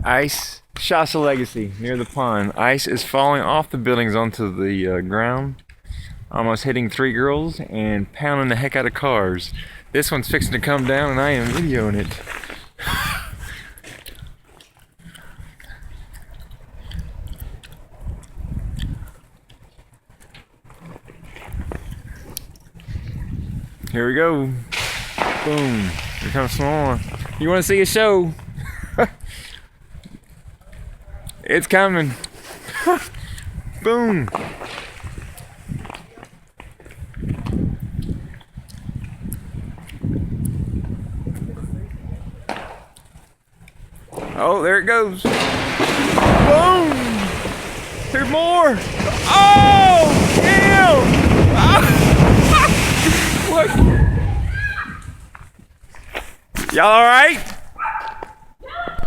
Ice, Shasta Legacy, near the pond. Ice is falling off the buildings onto the ground, almost hitting 3 girls and pounding the heck out of cars. This one's fixing to come down and I am videoing it. Here we go. Boom. Here comes some more. You want to see a show? It's coming. Boom. Oh, there it goes. Boom. There's more. Oh, damn. What? Y'all all right?